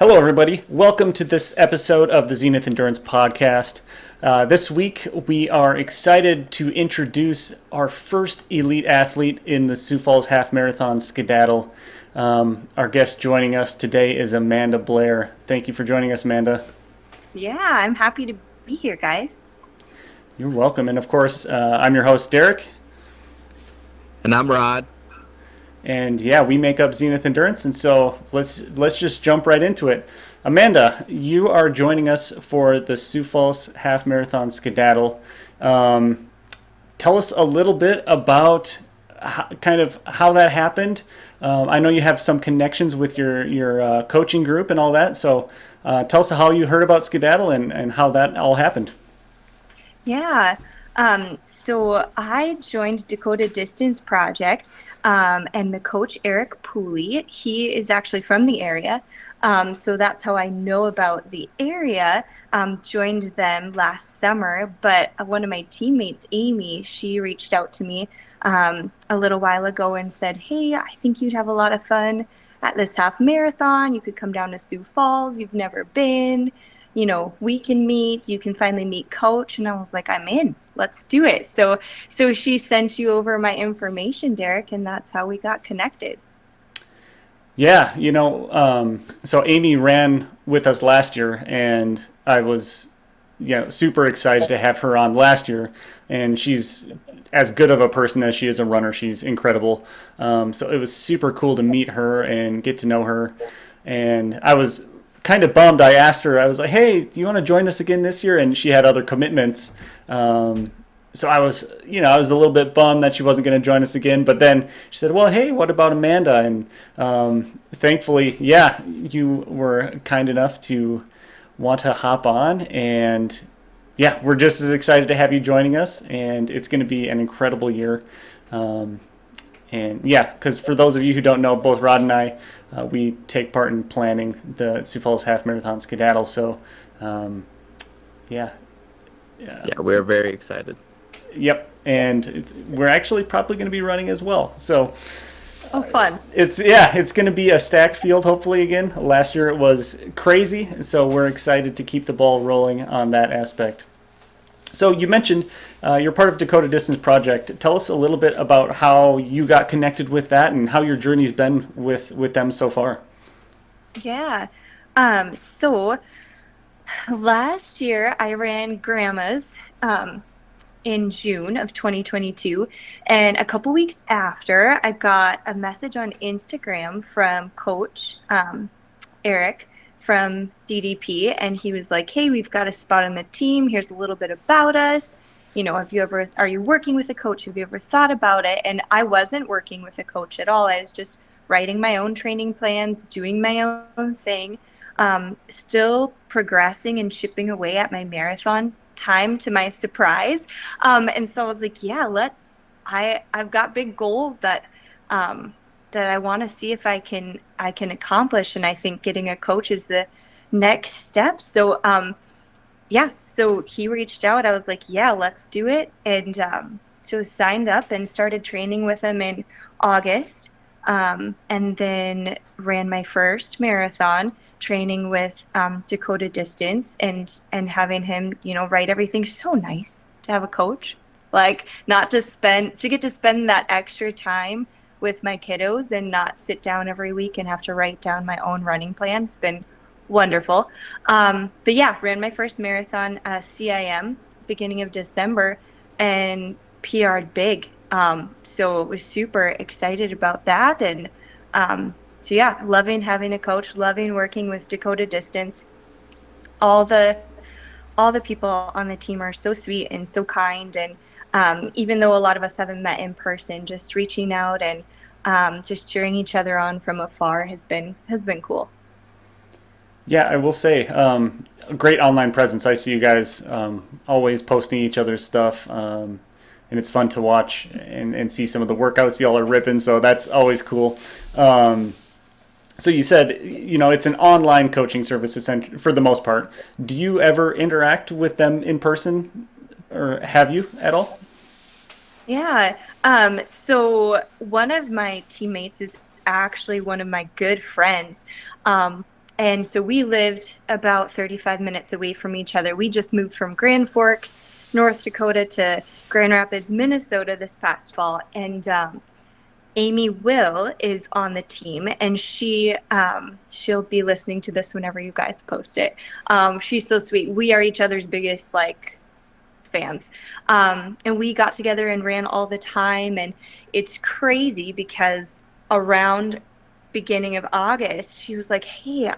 Hello, everybody. Welcome to this episode of the Zenith Endurance Podcast. This week, we are excited to introduce our first elite athlete in the Sioux Falls Half Marathon, Skedaddle. Our guest joining us today is Amanda Blair. Thank you for joining us, Amanda. Yeah, I'm happy to be here, guys. You're welcome. And of course, I'm your host, Derek. And I'm Rod. And yeah, we make up Zenith Endurance, and so let's just jump right into it. Amanda, you are joining us for the Sioux Falls Half Marathon Skedaddle. Tell us a little bit about how that happened. I know you have some connections with your coaching group and all that, so tell us how you heard about Skedaddle and how that all happened. Yeah. So I joined Dakota Distance Project, and the coach, Eric Pooley, he is actually from the area. So that's how I know about the area. Joined them last summer, but one of my teammates, Amy, she reached out to me a little while ago and said, "Hey, I think you'd have a lot of fun at this half marathon. You could come down to Sioux Falls. You've never been. We can meet. You can finally meet Coach." And I was like, "I'm in. Let's do it." So she sent you over my information, Derek, and that's how we got connected. Yeah, so Amy ran with us last year, and I was, super excited to have her on last year. And she's as good of a person as she is a runner. She's incredible. So it was super cool to meet her and get to know her. And I was kind of bummed. I asked her, I was like, "Hey, do you want to join us again this year?" And she had other commitments. So I was a little bit bummed that she wasn't going to join us again. But then she said, "Well, hey, what about Amanda?" And thankfully, yeah, you were kind enough to want to hop on. And yeah, we're just as excited to have you joining us. And it's going to be an incredible year. And yeah, because for those of you who don't know, both Rod and I, we take part in planning the Sioux Falls Half Marathon Skedaddle. So, yeah. Yeah, we're very excited. Yep, and we're actually probably going to be running as well. So, Oh, fun. it's going to be a stacked field hopefully again. Last year it was crazy, so we're excited to keep the ball rolling on that aspect. So you mentioned you're part of Dakota Distance Project. Tell us a little bit about how you got connected with that and how your journey's been with them so far. Yeah. So last year I ran Grandma's in June of 2022, and a couple weeks after, I got a message on Instagram from Coach Eric from DDP, and he was like, "Hey, we've got a spot on the team. Here's a little bit about us. Are you working with a coach? Have you ever thought about it?" And I wasn't working with a coach at all. I was just writing my own training plans, doing my own thing, still progressing and chipping away at my marathon time, to my surprise. And so I was like, "Yeah, I've got big goals that I want to see if I can accomplish, and I think getting a coach is the next step." So so he reached out. I was like, "Yeah, let's do it." And so signed up and started training with him in August, and then ran my first marathon training with Dakota Distance, and having him write everything. So nice to have a coach, like not to get to spend that extra time with my kiddos and not sit down every week and have to write down my own running plan. It's been wonderful. But yeah, ran my first marathon, CIM, beginning of December, and PR'd big. So was super excited about that. And so yeah, loving having a coach, loving working with Dakota Distance. All the people on the team are so sweet and so kind. And even though a lot of us haven't met in person, just reaching out and just cheering each other on from afar has been cool. Yeah, I will say, a great online presence. I see you guys always posting each other's stuff, and it's fun to watch and see some of the workouts y'all are ripping, so that's always cool. So you said, it's an online coaching service for the most part. Do you ever interact with them in person, or have you at all? Yeah. So one of my teammates is actually one of my good friends. And so we lived about 35 minutes away from each other. We just moved from Grand Forks, North Dakota to Grand Rapids, Minnesota this past fall. And Amy Will is on the team, and she'll be listening to this whenever you guys post it. She's so sweet. We are each other's biggest fans. And we got together and ran all the time, and it's crazy because around beginning of August, she was like, "Hey,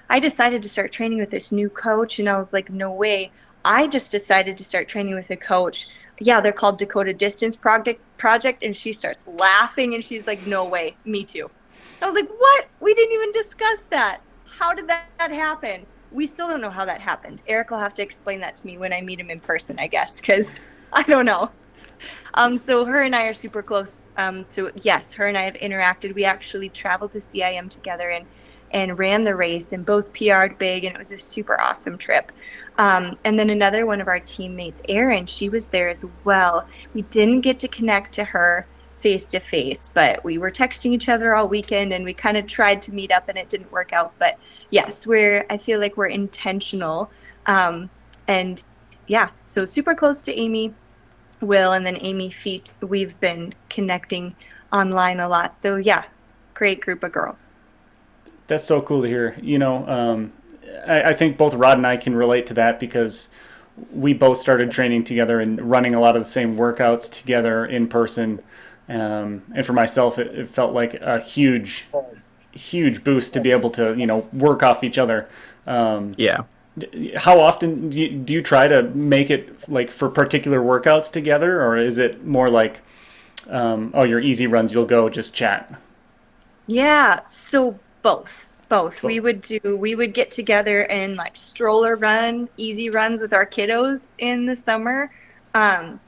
I decided to start training with this new coach." And I was like, "No way. I just decided to start training with a coach. Yeah, they're called Dakota Distance Project." And she starts laughing and she's like, "No way, me too." I was like, "What? We didn't even discuss that. How did that happen?" We still don't know how that happened. Eric will have to explain that to me when I meet him in person, I guess, because I don't know. So her and I are super close. So yes, her and I have interacted. We actually traveled to CIM together and ran the race, and both PR'd big, and it was a super awesome trip. And then another one of our teammates, Erin, she was there as well. We didn't get to connect to her face to face, but we were texting each other all weekend, and we kind of tried to meet up, and it didn't work out. But yes, I feel like we're intentional. And yeah, so super close to Amy, Will, and then Amy Feet. We've been connecting online a lot. So yeah, great group of girls. That's so cool to hear. I think both Rod and I can relate to that because we both started training together and running a lot of the same workouts together in person. And for myself, it felt like a huge boost to be able to, work off each other. Yeah. How often do you try to make it like for particular workouts together, or is it more like, your easy runs, you'll go just chat? Yeah, so both. We would get together and stroller run, easy runs with our kiddos in the summer. And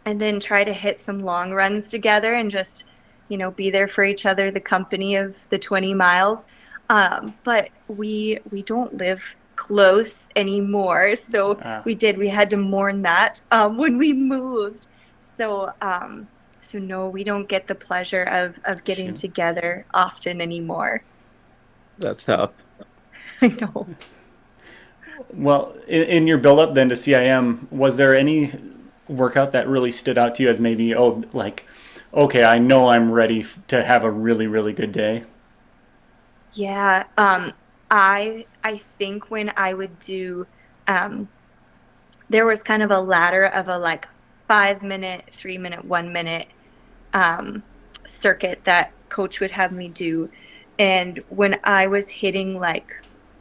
then try to hit some long runs together and just, be there for each other, the company of the 20 miles. But we don't live close anymore. So we had to mourn that when we moved. So no, we don't get the pleasure of getting together often anymore. That's tough. I know. Well, in your build up then to CIM, was there any workout that really stood out to you as maybe, okay, I know I'm ready to have a really, really good day? Yeah. I think when I would do, there was kind of a ladder of a 5 minute, 3 minute, 1 minute circuit that coach would have me do. And when I was hitting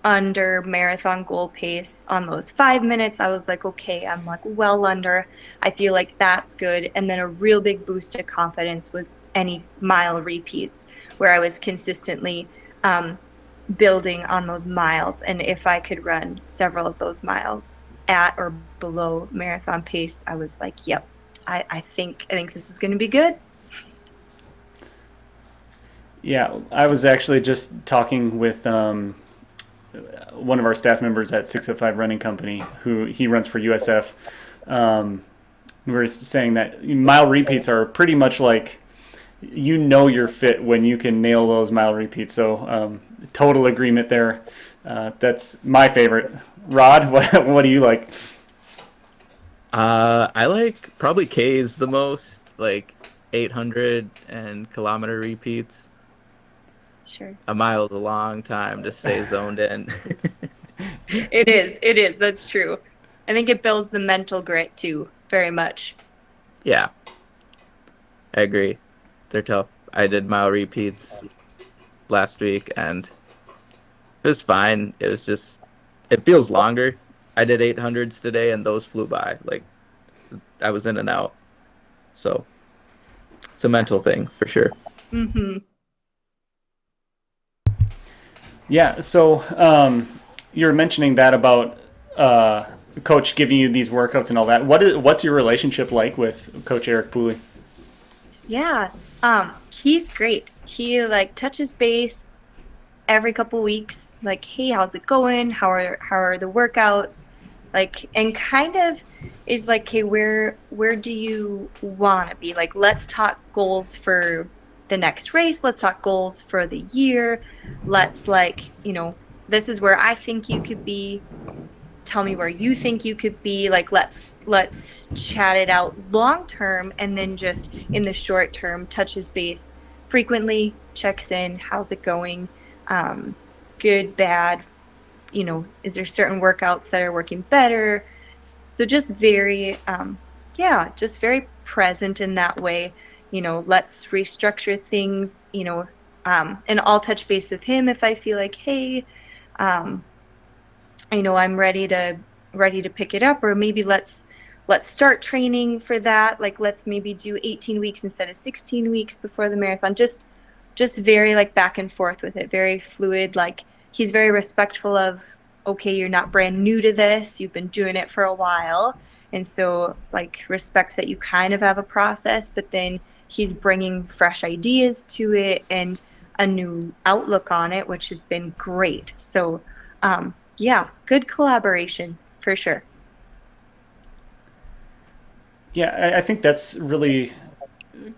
under marathon goal pace on those 5 minutes, I was like, okay, I'm well under. I feel like that's good. And then a real big boost to confidence was any mile repeats where I was consistently building on those miles. And if I could run several of those miles at or below marathon pace, I was like, yep, I think this is going to be good. Yeah, I was actually just talking with one of our staff members at 605 Running Company, who he runs for USF. We were saying that mile repeats are pretty much you're fit when you can nail those mile repeats. So total agreement there. That's my favorite. Rod, what do you like? I like probably K's the most, 800 and kilometer repeats. Sure. A mile is a long time to stay zoned in. It is. That's true. I think it builds the mental grit too, very much. Yeah. I agree. They're tough. I did mile repeats last week and it was fine. It was just, it feels longer. I did 800s today and those flew by. I was in and out. So it's a mental thing for sure. Mm-hmm. Yeah, so you're mentioning that about coach giving you these workouts and all that. What's your relationship like with Coach Eric Pooley? Yeah, he's great. He touches base every couple weeks. Hey, how's it going? How are the workouts? And kind of is hey, where do you want to be? Let's talk goals for the next race. Let's talk goals for the year. Let's this is where I think you could be. Tell me where you think you could be. Like, let's chat it out long term, and then just in the short term, touches base frequently, checks in, how's it going, good, bad, is there certain workouts that are working better? So just very, just very present in that way. Let's restructure things, and I'll touch base with him if I feel like, hey, I'm ready to pick it up, or maybe let's start training for that. Like, let's maybe do 18 weeks instead of 16 weeks before the marathon. Just very like back and forth with it, very fluid. Like, he's very respectful of, okay, you're not brand new to this, you've been doing it for a while, and so like respect that you kind of have a process, but then he's bringing fresh ideas to it and a new outlook on it, which has been great. So good collaboration for sure. Yeah, I think that's really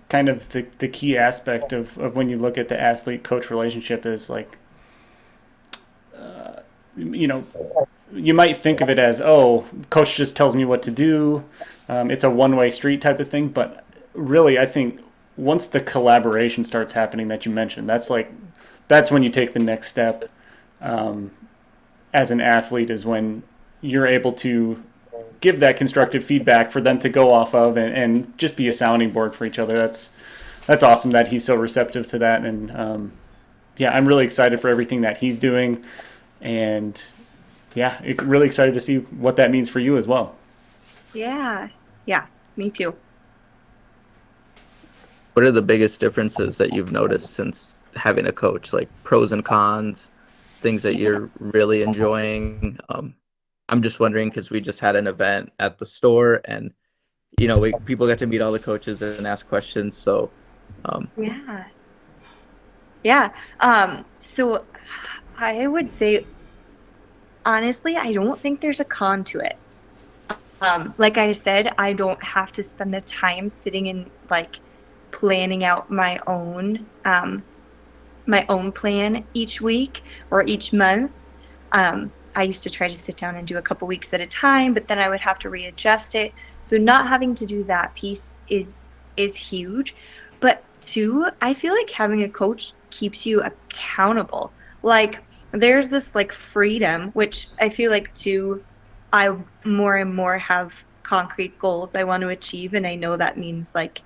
kind of the key aspect of when you look at the athlete coach relationship is like, you know, you might think of it as, oh, coach just tells me what to do. It's a one-way street type of thing. But really, I think once the collaboration starts happening that you mentioned, that's when you take the next step as an athlete, is when you're able to give that constructive feedback for them to go off of and just be a sounding board for each other. That's awesome that he's so receptive to that. And I'm really excited for everything that he's doing. And really excited to see what that means for you as well. Yeah, me too. What are the biggest differences that you've noticed since having a coach, like pros and cons, things that you're really enjoying? I'm just wondering because we just had an event at the store, and people get to meet all the coaches and ask questions. So so I would say, honestly, I don't think there's a con to it. Like I said, I don't have to spend the time sitting and like planning out my own plan each week or each month. I used to try to sit down and do a couple weeks at a time, but then I would have to readjust it. So not having to do that piece is huge. But two, I feel like having a coach keeps you accountable. Like, there's this like freedom, which I feel like too, I more and more have concrete goals I want to achieve, and I know that means like,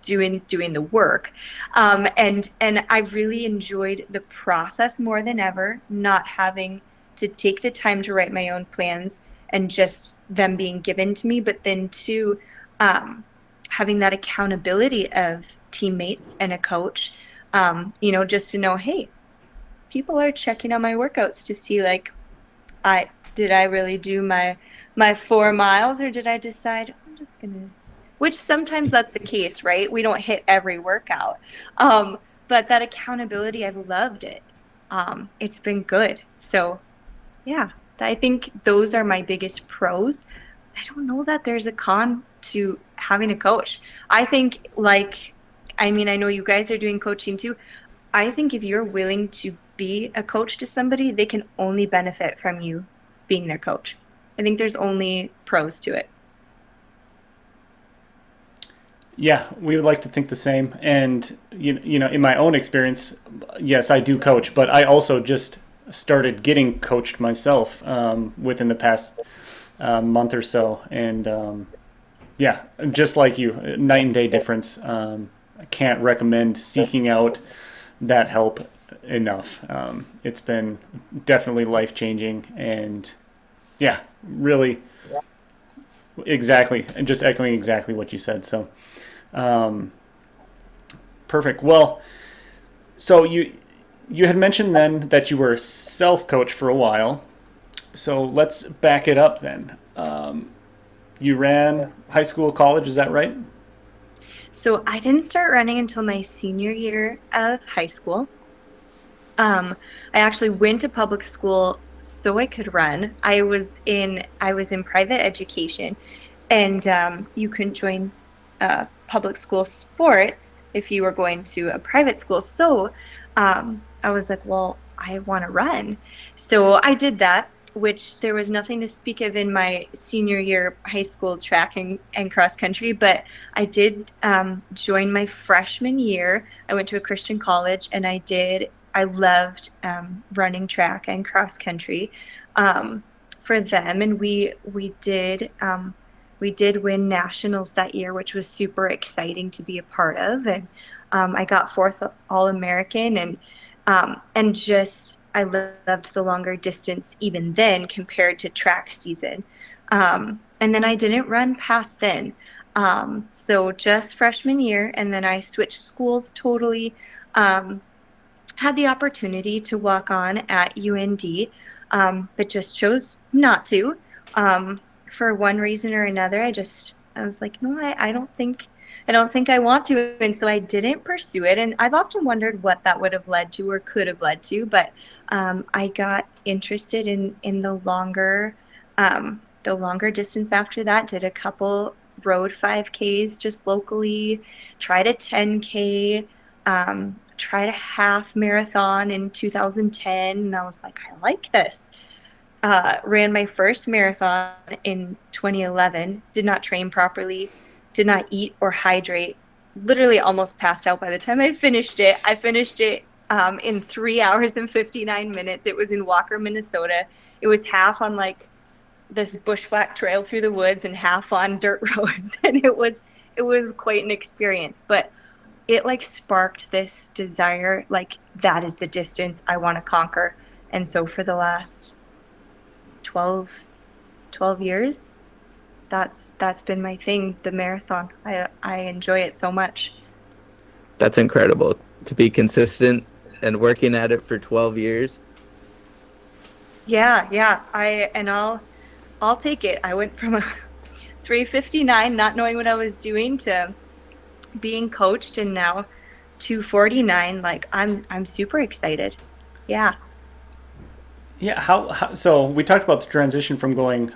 doing the work. And I've really enjoyed the process more than ever, not having to take the time to write my own plans and just them being given to me, but then two, having that accountability of teammates and a coach, just to know, hey, people are checking on my workouts to see like, did I really do my 4 miles, or did I decide I'm just gonna, which sometimes that's the case, right? We don't hit every workout. But that accountability, I've loved it. It's been good. So yeah, I think those are my biggest pros. I don't know that there's a con to having a coach. I think I know you guys are doing coaching too. I think if you're willing to be a coach to somebody, they can only benefit from you being their coach. I think there's only pros to it. Yeah, we would like to think the same. And, in my own experience, yes, I do coach, but I also just started getting coached myself within the past month or so. And, just like you, night and day difference. I can't recommend seeking out that help enough. It's been definitely life-changing, and really exactly, and just echoing exactly what you said. So perfect. Well, so you had mentioned then that you were self-coach for a while, so let's back it up then. You ran high school, college, is that right? So I didn't start running until my senior year of high school. I actually went to public school so I could run. I was in private education, and you couldn't join public school sports if you were going to a private school. So I was like, well, I want to run. So I did that, which there was nothing to speak of in my senior year high school track and cross country, but I did join my freshman year. I went to a Christian college, and I loved running track and cross country for them. And we did win nationals that year, which was super exciting to be a part of. And I got fourth All-American, and just I loved the longer distance even then compared to track season. And then I didn't run past then. So just freshman year, and then I switched schools totally. Had the opportunity to walk on at UND, but just chose not to. For one reason or another, I was like, no, I don't think I want to. And so I didn't pursue it. And I've often wondered what that would have led to or could have led to. But I got interested in the longer distance after that, did a couple road 5Ks just locally, tried a 10K, tried a half marathon in 2010. And I was like, I like this. Ran my first marathon in 2011, did not train properly, did not eat or hydrate, literally almost passed out by the time I finished it. I finished it in 3 hours and 59 minutes. It was in Walker, Minnesota. It was half on like this bushwhack trail through the woods and half on dirt roads. And it was quite an experience, but it like sparked this desire, like that is the distance I want to conquer. And so for the last 12 years, that's been my thing, the marathon. I enjoy it so much. That's incredible to be consistent and working at it for 12 years. Yeah. I'll take it. I went from a 3:59, not knowing what I was doing, to being coached, and now 2:49. Like I'm super excited. Yeah. Yeah. So we talked about the transition from going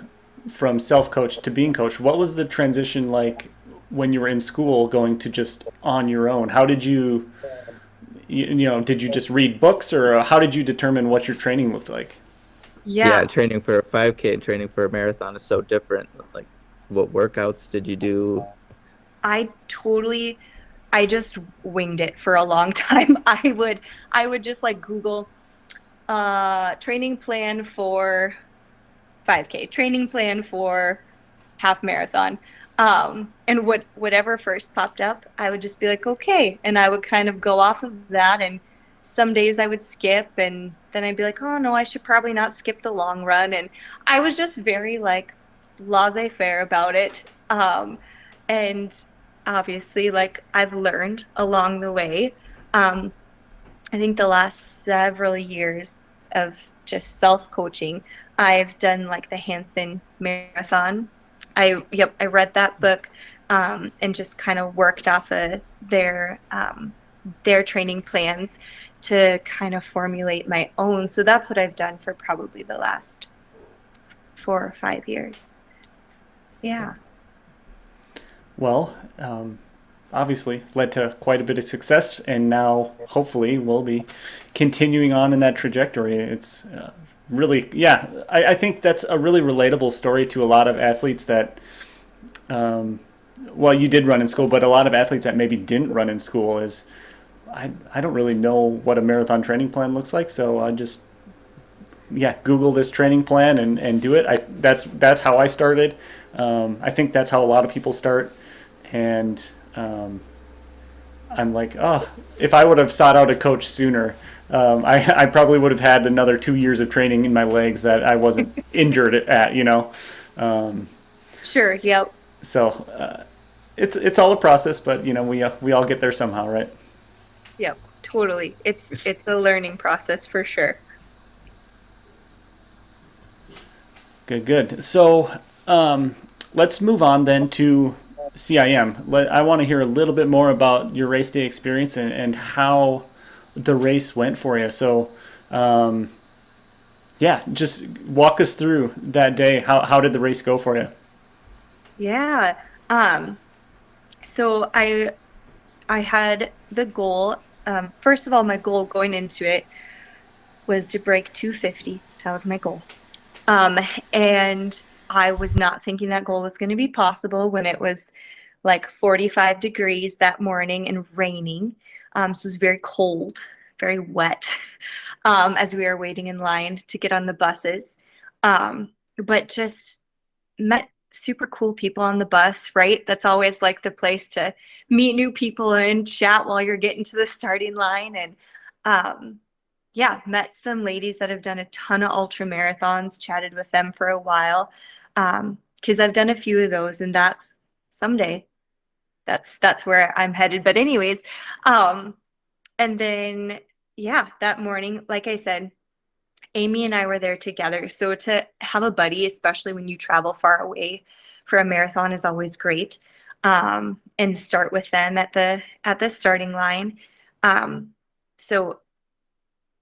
from self-coach to being coached. What was the transition like when you were in school going to just on your own? How did you did you just read books, or how did you determine what your training looked like? Yeah, training for a 5K and training for a marathon is so different. Like, what workouts did you do? I just winged it for a long time. I would just like Google training plan for 5K, training plan for half marathon. And whatever first popped up, I would just be like, okay. And I would kind of go off of that. And some days I would skip, and then I'd be like, oh no, I should probably not skip the long run. And I was just very like laissez-faire about it. And obviously, like, I've learned along the way. I think the last several years of just self-coaching, I've done like the Hanson Marathon. I read that book, and just kind of worked off of their training plans to kind of formulate my own. So that's what I've done for probably the last 4 or 5 years. Yeah. Well, obviously led to quite a bit of success, and now hopefully we'll be continuing on in that trajectory. It's really, yeah, I think that's a really relatable story to a lot of athletes that, well, you did run in school, but a lot of athletes that maybe didn't run in school is, I don't really know what a marathon training plan looks like, so I just, yeah, Google this training plan and do it. That's how I started. I think that's how a lot of people start. And I'm like, oh, if I would have sought out a coach sooner, I probably would have had another 2 years of training in my legs that I wasn't injured at, Sure. Yep. So it's all a process, but we all get there somehow, right? Yep. Totally. It's a learning process for sure. Good. So let's move on then to CIM. I want to hear a little bit more about your race day experience and how the race went for you. So, yeah, just walk us through that day. How did the race go for you? Yeah. So I had the goal. First of all, my goal going into it was to break 250. That was my goal. Um, and I was not thinking that goal was going to be possible when it was like 45 degrees that morning and raining. So it was very cold, very wet as we were waiting in line to get on the buses. But just met super cool people on the bus, right? That's always like the place to meet new people and chat while you're getting to the starting line. And yeah, met some ladies that have done a ton of ultra marathons, chatted with them for a while. Because I've done a few of those, and that's someday that's where I'm headed. But anyways, and then yeah, that morning, like I said, Amy and I were there together. So to have a buddy, especially when you travel far away for a marathon, is always great. And start with them at the starting line. So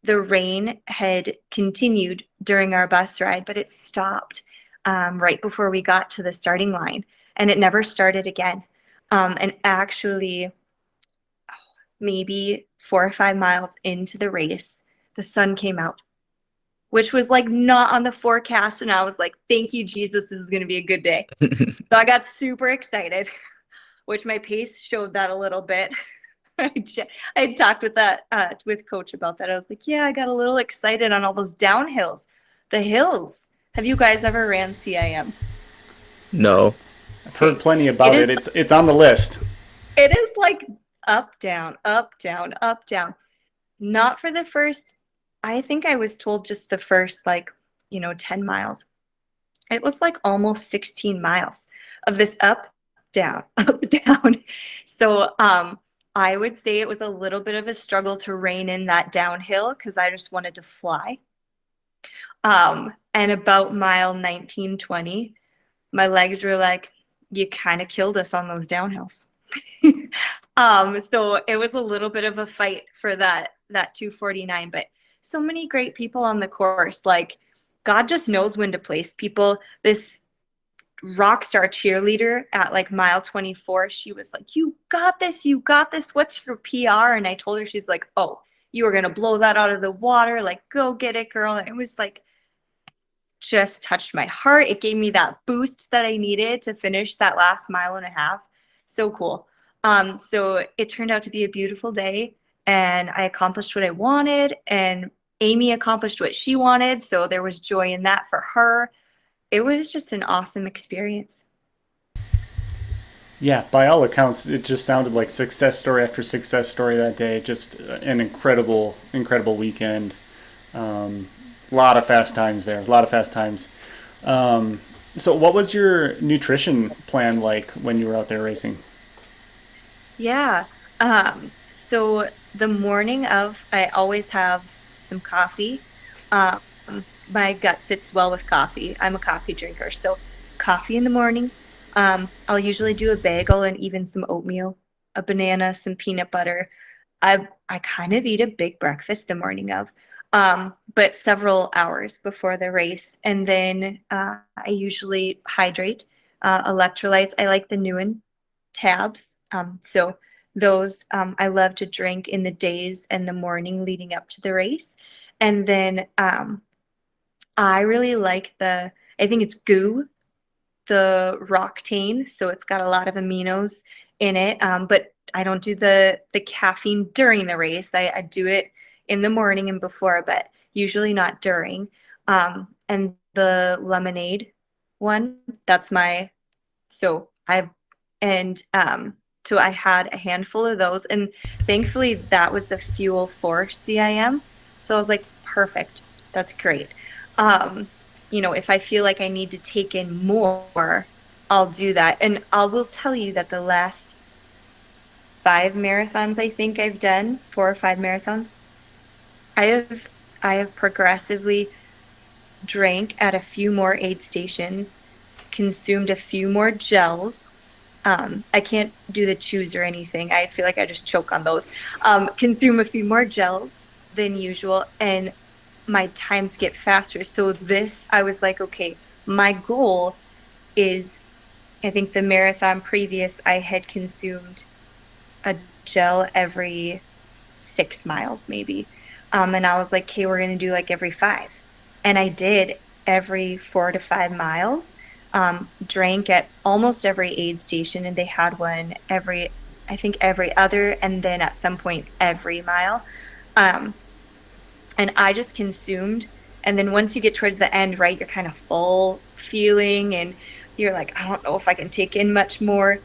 the rain had continued during our bus ride, but it stopped right before we got to the starting line, and it never started again. And actually, maybe 4 or 5 miles into the race, the sun came out, which was like not on the forecast. And I was like, thank you, Jesus, this is going to be a good day. So I got super excited, which my pace showed that a little bit. I had talked with coach about that. I was like, yeah, I got a little excited on all those downhills. The hills. Have you guys ever ran CIM? No. I've heard plenty about it. It's on the list. It is like up, down, up, down, up, down. Not for the first, I think I was told just the first 10 miles. It was like almost 16 miles of this up, down, up, down. So I would say it was a little bit of a struggle to rein in that downhill because I just wanted to fly. And about mile 19, 20, my legs were like, you kind of killed us on those downhills. So it was a little bit of a fight for that 249, but so many great people on the course. Like, God just knows when to place people. This rock star cheerleader at like mile 24, she was like, you got this, what's your PR? And I told her, she's like, oh, you were gonna blow that out of the water, like, go get it, girl. And it was like, just touched my heart. It gave me that boost that I needed to finish that last mile and a half. So cool. So it turned out to be a beautiful day, and I accomplished what I wanted, and Amy accomplished what she wanted. So there was joy in that for her. It was just an awesome experience. Yeah, by all accounts, it just sounded like success story after success story that day. Just an incredible, incredible weekend. A lot of fast times there. A lot of fast times. So, what was your nutrition plan like when you were out there racing? Yeah. So the morning of, I always have some coffee. Um, my gut sits well with coffee. I'm a coffee drinker. So coffee in the morning. I'll usually do a bagel and even some oatmeal, a banana, some peanut butter. I kind of eat a big breakfast the morning of, but several hours before the race. And then I usually hydrate, electrolytes. I like the Newen tabs. So those I love to drink in the days and the morning leading up to the race. And then I really like I think it's GOO, the Roctane. So it's got a lot of aminos in it. But I don't do the caffeine during the race. I do it in the morning and before, but usually not during. And the lemonade one, that's my, so I, and so I had a handful of those, and thankfully that was the fuel for CIM. So I was like, perfect, that's great. If I feel like I need to take in more, I'll do that. And I will tell you that the last 5 marathons I think I've done, 4 or 5 marathons, I have progressively drank at a few more aid stations, consumed a few more gels. I can't do the chews or anything. I feel like I just choke on those. Consume a few more gels than usual, and my times get faster. So I was like, okay, my goal is, I think the marathon previous, I had consumed a gel every 6 miles maybe. And I was like, okay, we're going to do like every 5. And I did every 4 to 5 miles. Drank at almost every aid station, and they had one every, I think every other, and then at some point every mile. Um, and I just consumed. And then once you get towards the end, right, you're kind of full feeling, and you're like, I don't know if I can take in much more.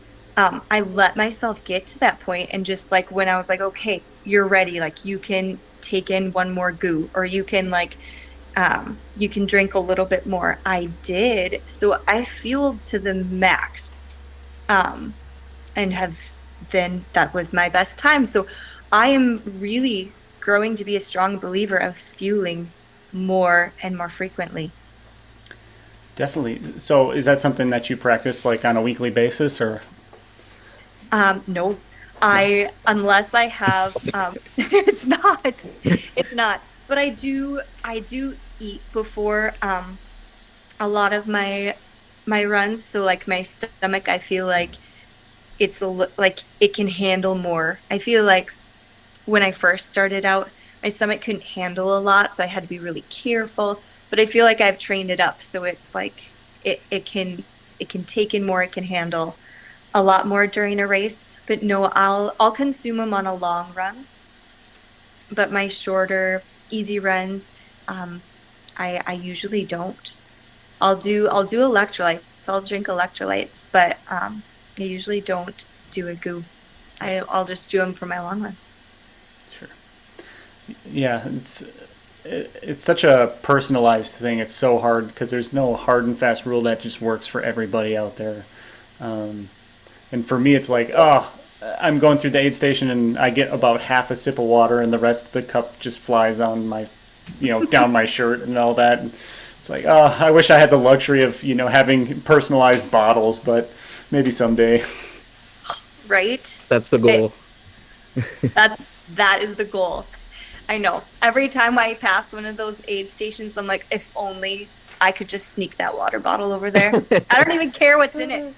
I let myself get to that point, and just like when I was like, okay, you're ready, like you can take in one more goo, or you can drink a little bit more. I did. So I fueled to the max. Um, and have then that was my best time. So I am really growing to be a strong believer of fueling more and more frequently. Definitely. So is that something that you practice like on a weekly basis, or No, no? unless I have, it's not, but I do eat before, a lot of my runs. So like my stomach, I feel like like it can handle more. I feel like when I first started out, my stomach couldn't handle a lot, so I had to be really careful. But I feel like I've trained it up, so it's like it can take in more, it can handle a lot more during a race. But no, I'll consume them on a long run. But my shorter, easy runs, um, I usually don't. I'll do electrolytes. I'll drink electrolytes, but I usually don't do a goo. I'll just do them for my long runs. Sure. Yeah, it's such a personalized thing. It's so hard because there's no hard and fast rule that just works for everybody out there. Um, and for me, it's like, oh, I'm going through the aid station and I get about half a sip of water, and the rest of the cup just flies on my, down my shirt and all that. And it's like, oh, I wish I had the luxury of having personalized bottles, but maybe someday. Right? That's the It, goal. that is the goal. I know. Every time I pass one of those aid stations, I'm like, if only I could just sneak that water bottle over there. I don't even care what's in it.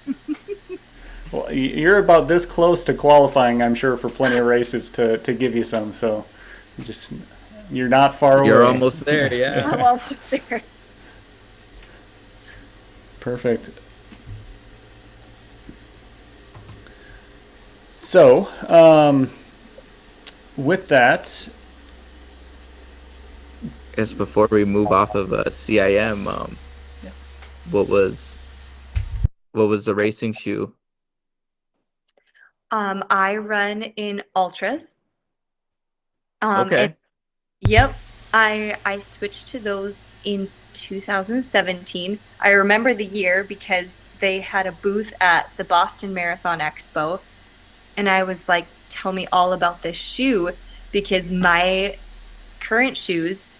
Well, you're about this close to qualifying, I'm sure, for plenty of races to give you some. So, you just you're not far You're away. almost there, yeah. I'm almost there. Perfect. So, with that, I guess before we move off of CIM, yeah. what was the racing shoe? I run in ultras. And Okay. yep, I switched to those in 2017. I remember the year because they had a booth at the Boston Marathon Expo, and I was like, "Tell me all about this shoe," because my current shoes,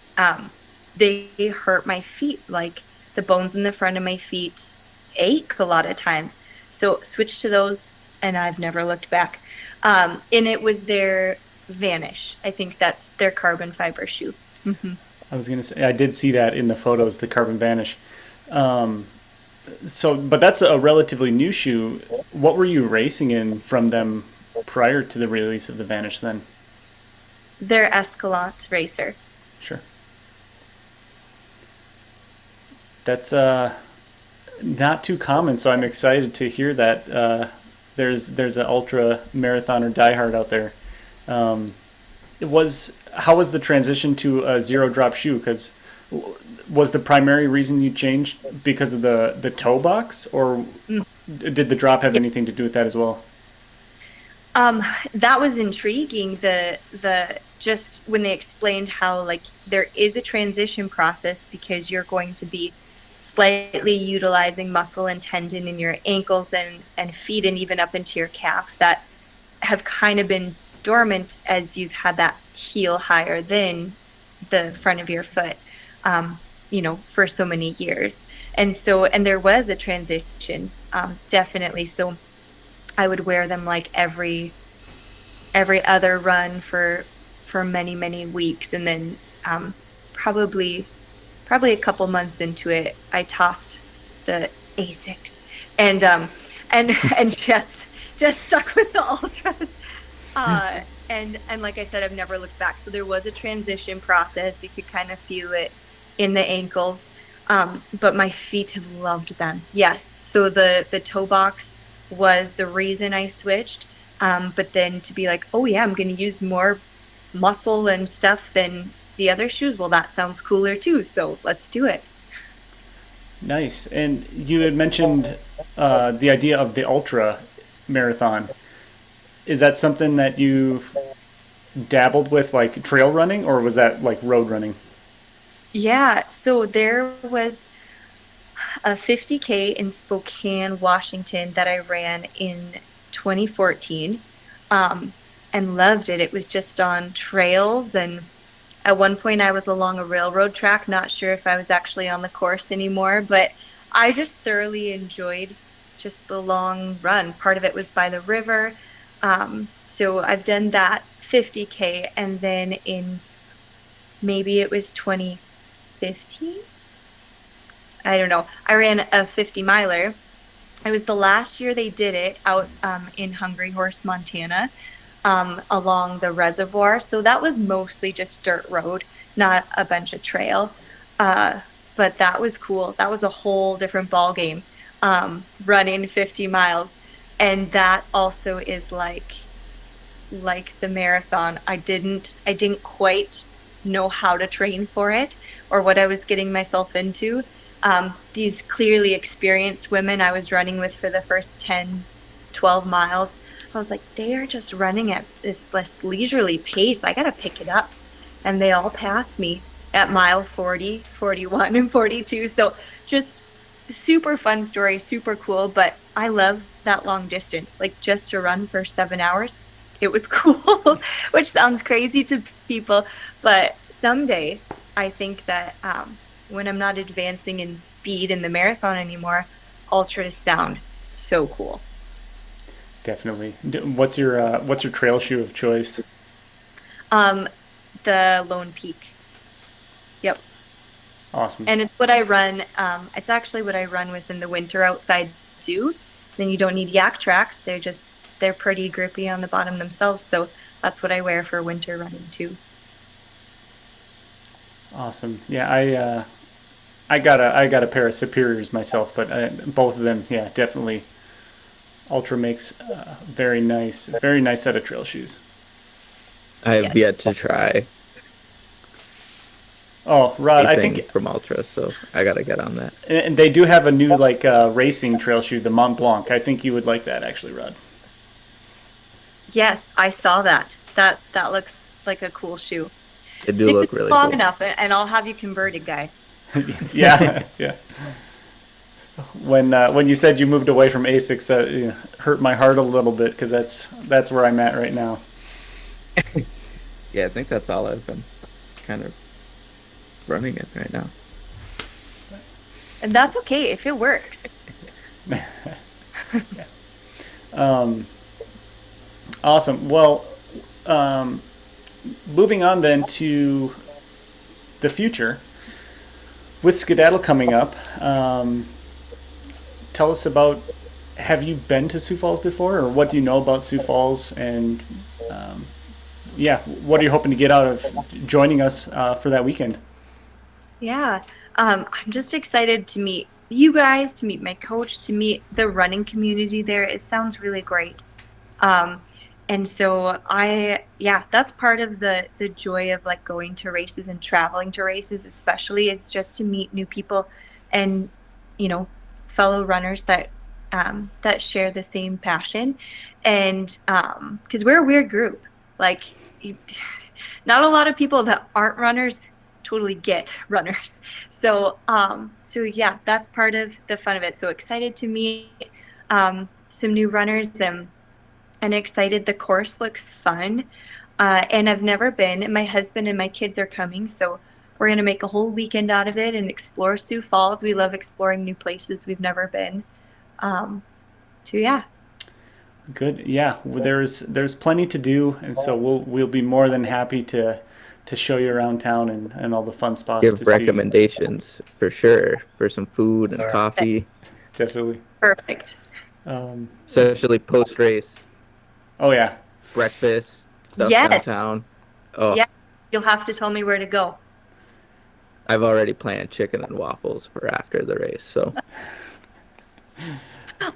they hurt my feet. Like the bones in the front of my feet ache a lot of times. So switched to those, and I've never looked back. And it was their Vanish. I think that's their carbon fiber shoe. Hmm. I was gonna say I did see that in the photos, the Carbon Vanish. Um, so, but that's a relatively new shoe. What were you racing in from them prior to the release of the Vanish? Then, Their Escalante racer. sure, that's not too common. So I'm excited to hear that there's an ultra marathoner diehard out there. Um, it was How was the transition to a zero drop shoe? Because was the primary reason you changed because of the toe box, or Mm. did the drop have Yeah. anything to do with that as well? That was intriguing. The just when they explained how like there is a transition process because you're going to be slightly utilizing muscle and tendon in your ankles and feet and even up into your calf that have kind of been dormant as you've had that heel higher than the front of your foot, for so many years. And there was a transition, definitely. So I would wear them like every other run for many, many weeks. And then probably probably a couple months into it, I tossed the Asics and and just stuck with the ultras. Uh, And like I said, I've never looked back. So there was a transition process. You could kind of feel it in the ankles. But my feet have loved them. Yes. So the toe box was the reason I switched. But then to be like, oh yeah, I'm going to use more muscle and stuff than the other shoes. Well, that sounds cooler too. So let's do it. Nice. And you had mentioned the idea of the ultra marathon. Is that something that you dabbled with, like trail running, or was that like road running? Yeah. So there was a 50K in Spokane, Washington that I ran in 2014, and loved it. It was just on trails. And at one point, I was along a railroad track, not sure if I was actually on the course anymore, but I just thoroughly enjoyed just the long run. Part of it was by the river. So I've done that 50K. And then in maybe it was 2015, I don't know. I ran a 50 miler. It was the last year they did it out in Hungry Horse, Montana, along the reservoir. So that was mostly just dirt road, not a bunch of trail. Uh, but that was cool. That was a whole different ball game, running 50 miles. And that also is like the marathon. I didn't quite know how to train for it or what I was getting myself into. These clearly experienced women I was running with for the first 10, 12 miles, I was like, they are just running at this less leisurely pace. I got to pick it up. And they all passed me at mile 40, 41, and 42. So just super fun story, super cool. But I love that long distance, like just to run for 7 hours. It was cool, which sounds crazy to people. But someday, I think that when I'm not advancing in speed in the marathon anymore, ultras sound so cool. Definitely. What's your trail shoe of choice? Um, the Lone Peak. Yep. Awesome. And it's what I run. It's actually what I run with in the winter outside too. Then you don't need yak tracks. They're pretty grippy on the bottom themselves. So that's what I wear for winter running too. Awesome. Yeah, I got a pair of superiors myself, but both of them, yeah, definitely. Ultra makes very nice set of trail shoes. I have Yeah. yet to try Oh, Rod, I anything think, from Ultra, so I gotta get on that. and they do have a new like racing trail shoe, the Mont Blanc. I think you would like that actually, Rod. Yes, I saw that. That looks like a cool shoe. They do Stick with look it really long cool. enough, and I'll have you converted, guys. Yeah, yeah. When you said you moved away from Asics, that hurt my heart a little bit because that's where I'm at right now. Yeah, I think that's all I've been kind of running in right now. And that's okay if it works. Um, awesome. Well, um, moving on then to the future with Skedaddle coming up. Tell us about. Have you been to Sioux Falls before, or what do you know about Sioux Falls? And um, yeah, what are you hoping to get out of joining us for that weekend? Yeah. I'm just excited to meet you guys, to meet my coach, to meet the running community there. It sounds really great. Um, and so yeah, that's part of the joy of like going to races and traveling to races, especially is just to meet new people and, you know, fellow runners that share the same passion. And because we're a weird group, like you, not a lot of people that aren't runners totally get runners. So yeah, that's part of the fun of it. So excited to meet some new runners and excited. The course looks fun. And I've never been. My husband and my kids are coming, so we're gonna make a whole weekend out of it and explore Sioux Falls. We love exploring new places we've never been. Um, so yeah, Good. Yeah, well, there's plenty to do, and so we'll be more than happy to show you around town and all the fun spots to Give see. recommendations for sure for some food and coffee, Definitely. perfect. Um, especially post race oh yeah, breakfast, stuff Yes, downtown. Oh, yeah. You'll have to tell me where to go. I've already planned chicken and waffles for after the race. So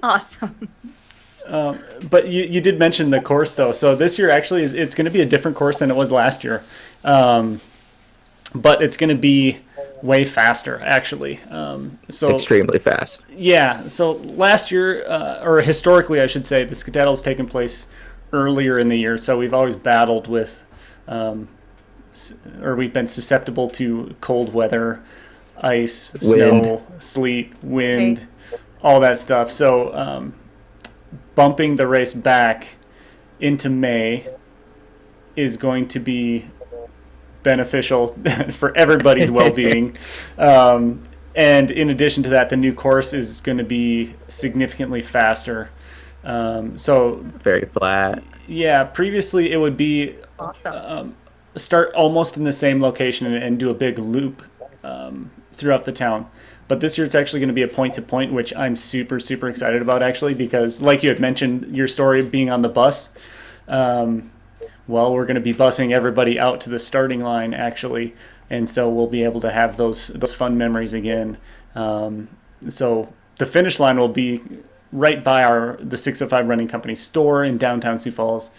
Awesome. But you did mention the course though. So this year actually it's going to be a different course than it was last year, but it's going to be way faster actually. So extremely fast. yeah, so last year or historically I should say, the Skedaddle's taken place earlier in the year. So we've always battled with, or we've been susceptible to cold weather, ice, Wind. snow, sleet, wind, Okay. all that stuff. So bumping the race back into May is going to be beneficial for everybody's well-being. And in addition to that, the new course is going to be significantly faster. So Very flat. yeah, previously it would be Awesome. start almost in the same location and do a big loop throughout the town. But this year it's actually going to be a point to point, which I'm super, super excited about actually, because like you had mentioned, your story of being on the bus. Well, we're going to be busing everybody out to the starting line actually, and so we'll be able to have those fun memories again. So the finish line will be right by the 605 Running Company store in downtown Sioux Falls.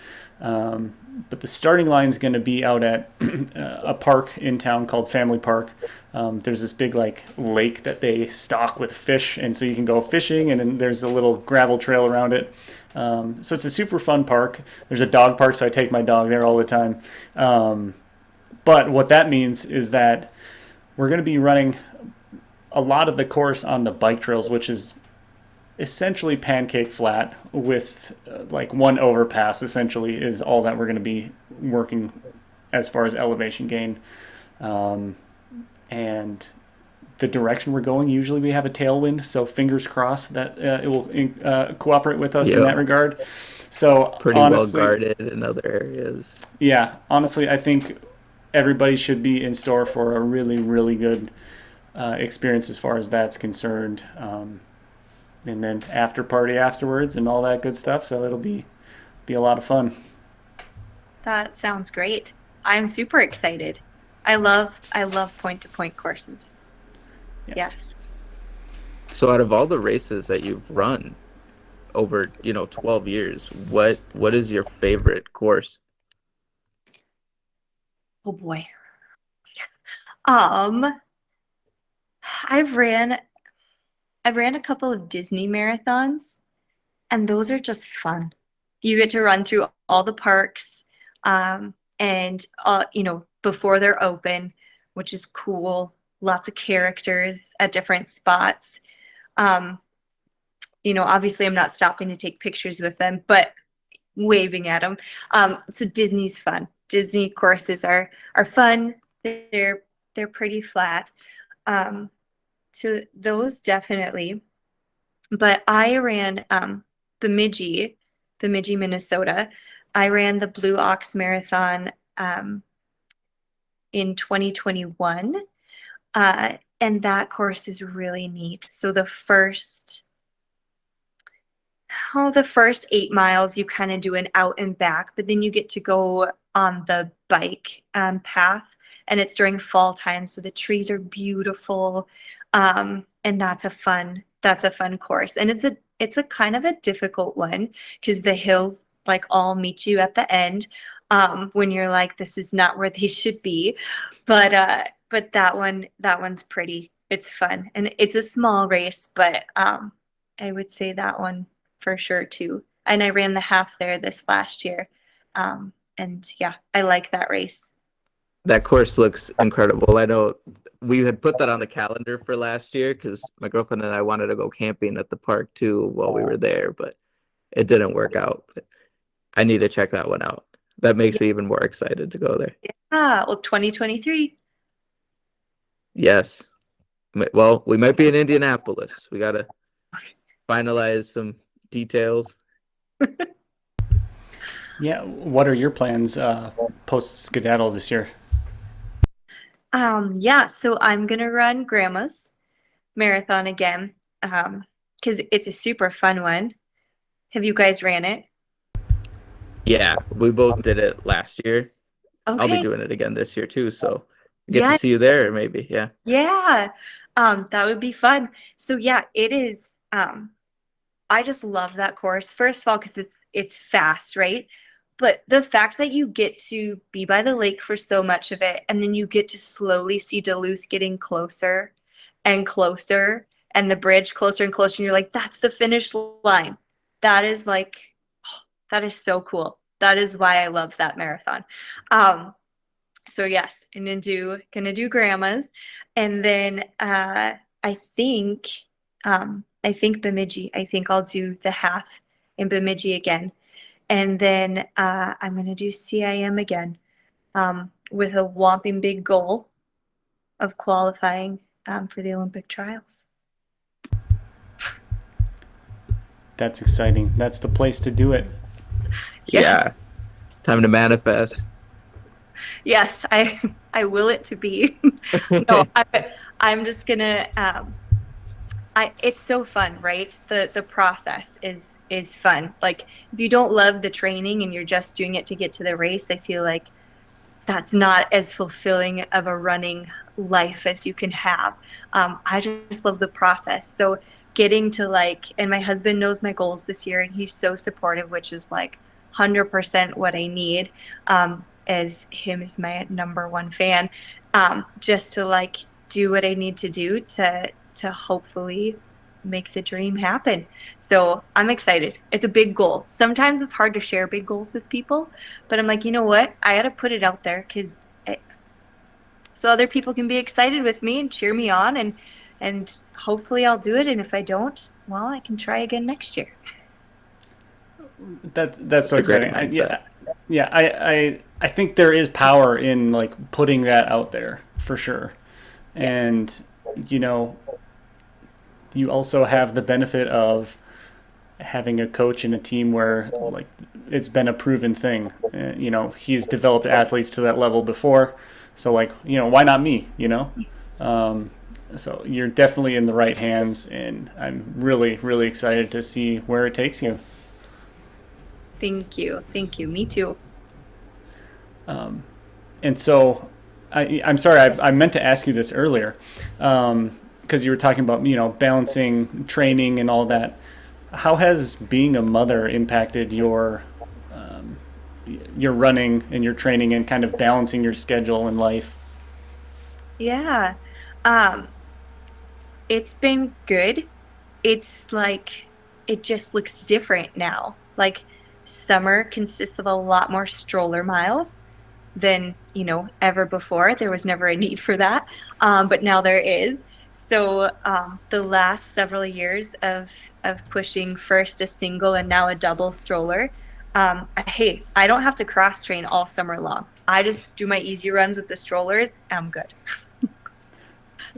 But the starting line is going to be out at a park in town called Family Park. There's this big like lake that they stock with fish, and so you can go fishing, and then there's a little gravel trail around it. So it's a super fun park. There's a dog park, so I take my dog there all the time. But what that means is that we're going to be running a lot of the course on the bike trails, which is essentially pancake flat with like one overpass essentially is all that we're going to be working as far as elevation gain. And the direction we're going, usually we have a tailwind, so fingers crossed that it will cooperate with us in Yep. that regard. So Pretty honestly, well guarded in other areas. yeah, honestly, I think everybody should be in store for a really, really good experience as far as that's concerned. And then after party afterwards and all that good stuff. So it'll be a lot of fun. That sounds great. I'm super excited. I love point to point courses. Yeah. Yes. So out of all the races that you've run over, 12 years, what is your favorite course? Oh boy. Um, I've ran I've ran a couple of Disney marathons, and those are just fun. You get to run through all the parks, and before they're open, which is cool. Lots of characters at different spots. Um, obviously I'm not stopping to take pictures with them, but waving at them. So Disney's fun. Disney courses are fun. They're pretty flat. Um, so those definitely. But I ran Bemidji, Bemidji, Minnesota. I ran the Blue Ox Marathon in 2021. And that course is really neat. So the first 8 miles you kind of do an out and back, but then you get to go on the bike path, and it's during fall time, so the trees are beautiful, and that's a fun course, and it's a kind of a difficult one because the hills like all meet you at the end, when you're like, this is not where they should be, but that one's pretty. It's fun, and it's a small race, but I would say that one for sure too. And I ran the half there this last year. And yeah, I like that race. That course looks incredible. I know we had put that on the calendar for last year because my girlfriend and I wanted to go camping at the park too while we were there, but it didn't work out. But I need to check that one out. That makes me even more excited to go there. Well, 2023. Yes. Well, we might be in Indianapolis. We got to finalize some details. Yeah. What are your plans post Skedaddle this year? Yeah, so I'm gonna run Grandma's marathon again, because it's a super fun one. Have you guys ran it? Yeah, we both did it last year. I'll be Okay. doing it again this year too, so get to Yeah, see you there maybe. Yeah. yeah. That would be fun. So yeah, it is. I just love that course. First of all, because it's fast, right? But the fact that you get to be by the lake for so much of it, and then you get to slowly see Duluth getting closer and closer, and the bridge closer and closer, and you're like, that's the finish line. That is like, that is so cool. That is why I love that marathon. Um, so yes, and then gonna do grandma's, and then I think Bemidji. I think I'll do the half in Bemidji again, and then I'm gonna do CIM again, with a whopping big goal of qualifying for the Olympic trials. That's exciting. That's the place to do it. Yes, Yeah. Time to manifest. yes, I will it to be. No, I'm just gonna it's so fun, right? The process is fun. Like if you don't love the training and you're just doing it to get to the race, I feel like that's not as fulfilling of a running life as you can have. I just love the process. So getting to like, and my husband knows my goals this year, and he's so supportive, which is like 100% what I need. As him is my number one fan, just to like do what I need to do to hopefully make the dream happen. So I'm excited. It's a big goal. Sometimes it's hard to share big goals with people, but I'm like, you know what? I got to put it out there because so other people can be excited with me and cheer me on, and hopefully I'll do it. And if I don't, well, I can try again next year. That's so It's a great exciting. mindset. Yeah, I think there is power in like putting that out there for sure. Yes. And you know, you also have the benefit of having a coach and a team where like it's been a proven thing. He's developed athletes to that level before, so like why not me? Um, so you're definitely in the right hands, and I'm really really excited to see where it takes you. Thank you. Thank you. Me too. And so I'm sorry, I meant to ask you this earlier, because you were talking about balancing training and all that. How has being a mother impacted your running and your training and kind of balancing your schedule and life? Yeah. Um, it's been good. It's like it just looks different now. Like summer consists of a lot more stroller miles than, ever before. There was never a need for that. But now there is. So the last several years of pushing first a single and now a double stroller, hey, I don't have to cross train all summer long. I just do my easy runs with the strollers. I'm good.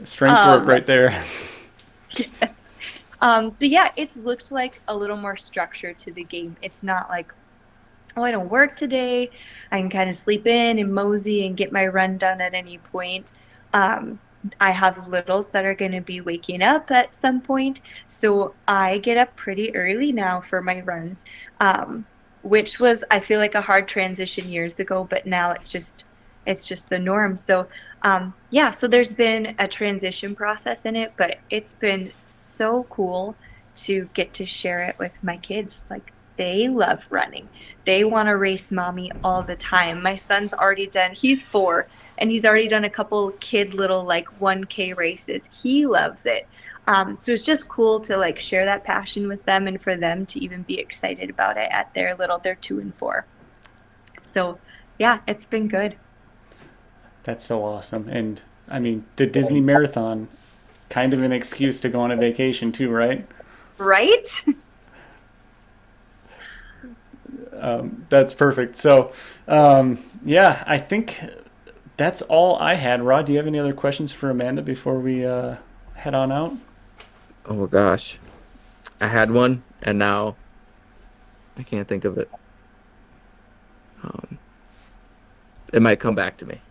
Strength work Um, right there. yes. But yeah, it's looked like a little more structure to the game. It's not like, oh, I don't work today. I can kind of sleep in and mosey and get my run done at any point. Um, I have littles that are going to be waking up at some point. So I get up pretty early now for my runs, which was, I feel like, a hard transition years ago, but now it's just the norm. So yeah, so there's been a transition process in it, but it's been so cool to get to share it with my kids. Like they love running. They want to race mommy all the time. My son's already done, he's 4, and he's already done a couple kid little like 1K races. He loves it. So it's just cool to like share that passion with them and for them to even be excited about it at they're 2 and 4. So yeah, it's been good. That's so awesome. And I mean, the Disney Marathon, kind of an excuse to go on a vacation too, right? Right? That's perfect. So, yeah, I think that's all I had. Rod, do you have any other questions for Amanda before we head on out? Oh gosh. I had one and now I can't think of it. Um, it might come back to me.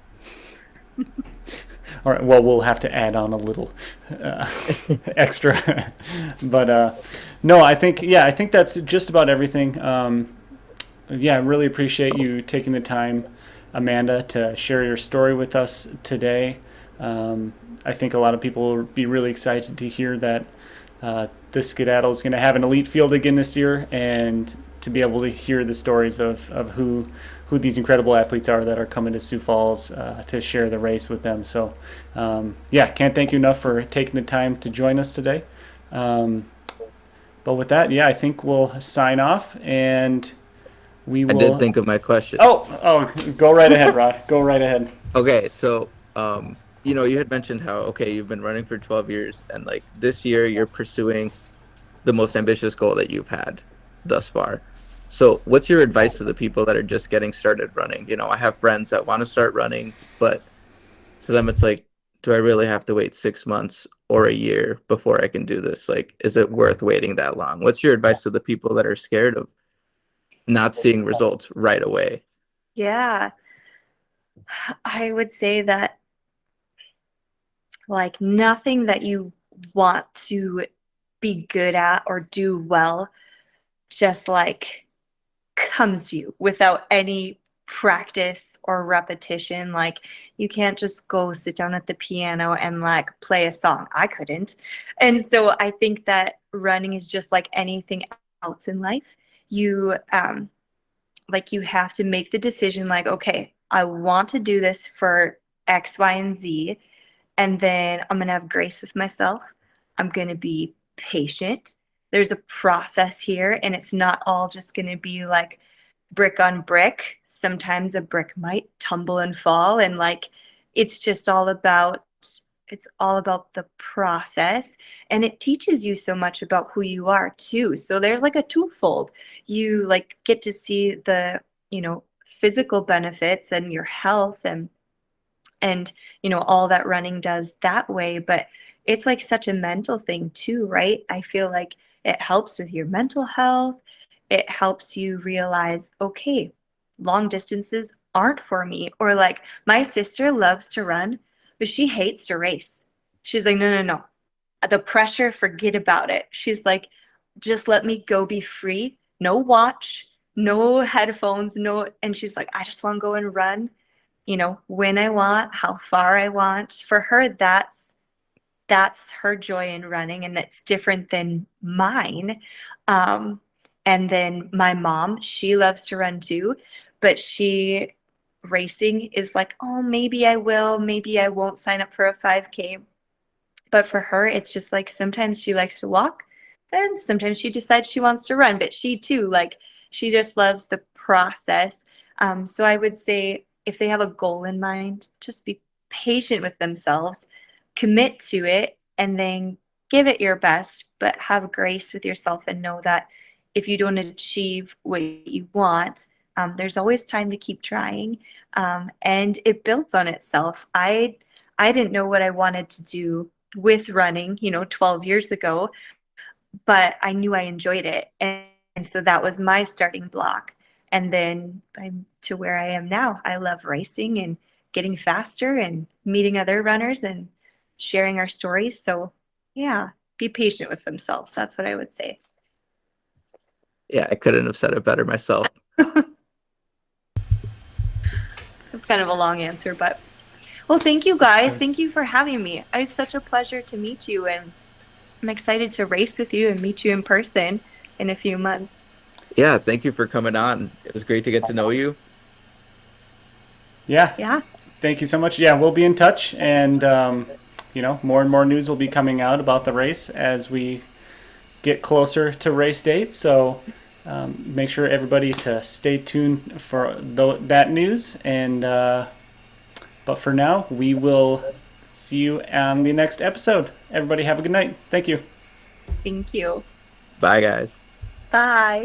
All right. Well, we'll have to add on a little uh, extra, but no, I think that's just about everything. yeah, I really appreciate you taking the time, Amanda, to share your story with us today. Um, I think a lot of people will be really excited to hear that this Skedaddle is going to have an elite field again this year, and to be able to hear the stories of who these incredible athletes are that are coming to Sioux Falls to share the race with them. So, yeah, can't thank you enough for taking the time to join us today. Um, but with that, yeah, I think we'll sign off and we I did will. think of my question. Oh, go right ahead, Rod. Go right ahead. Okay, so you had mentioned how you've been running for 12 years, and like this year you're pursuing the most ambitious goal that you've had thus far. So, what's your advice to the people that are just getting started running? I have friends that want to start running, but to them it's like, do I really have to wait 6 months or a year before I can do this? Like, is it worth waiting that long? What's your advice to the people that are scared of not seeing results right away? Yeah, I would say that like nothing that you want to be good at or do well just like comes to you without any practice or repetition. Like you can't just go sit down at the piano and like play a song. I couldn't. And so I think that running is just like anything else in life. You like you have to make the decision like, okay, I want to do this for X, Y, and Z. And then I'm going to have grace with myself. I'm going to be patient. There's a process here, and it's not all just going to be like brick on brick. Sometimes a brick might tumble and fall, and like it's just all about the process, and it teaches you so much about who you are too. So there's like a twofold. You like get to see the, physical benefits and your health and all that running does that way, but it's like such a mental thing too, right? I feel like it helps with your mental health. It helps you realize, okay, long distances aren't for me. Or like my sister loves to run, but she hates to race. She's like, no, no, no, the pressure, forget about it. She's like, just let me go, be free, no watch, no headphones, no. And she's like, I just want to go and run, when I want, how far I want. For her, that's her joy in running, and it's different than mine. Um, and then my mom, she loves to run too, but she racing is like, oh, maybe I will, maybe I won't sign up for a 5K. But for her, it's just like sometimes she likes to walk and sometimes she decides she wants to run, but she too, like, she just loves the process. So I would say if they have a goal in mind, just be patient with themselves, commit to it, and then give it your best, but have grace with yourself and know that if you don't achieve what you want, there's always time to keep trying. And it builds on itself. I didn't know what I wanted to do with running, 12 years ago, but I knew I enjoyed it. And so that was my starting block. And then I'm to where I am now. I love racing and getting faster and meeting other runners and sharing our stories. So, yeah, be patient with themselves. That's what I would say. Yeah, I couldn't have said it better myself. It's kind of a long answer, but well, thank you guys. Thank you for having me. It's such a pleasure to meet you, and I'm excited to race with you and meet you in person in a few months. Yeah, thank you for coming on. It was great to get to know you. Yeah. Yeah. Thank you so much. Yeah, we'll be in touch, and more and more news will be coming out about the race as we get closer to race date. So make sure everybody to stay tuned for that news. And but for now, we will see you on the next episode. Everybody have a good night. Thank you. Thank you. Bye, guys. Bye.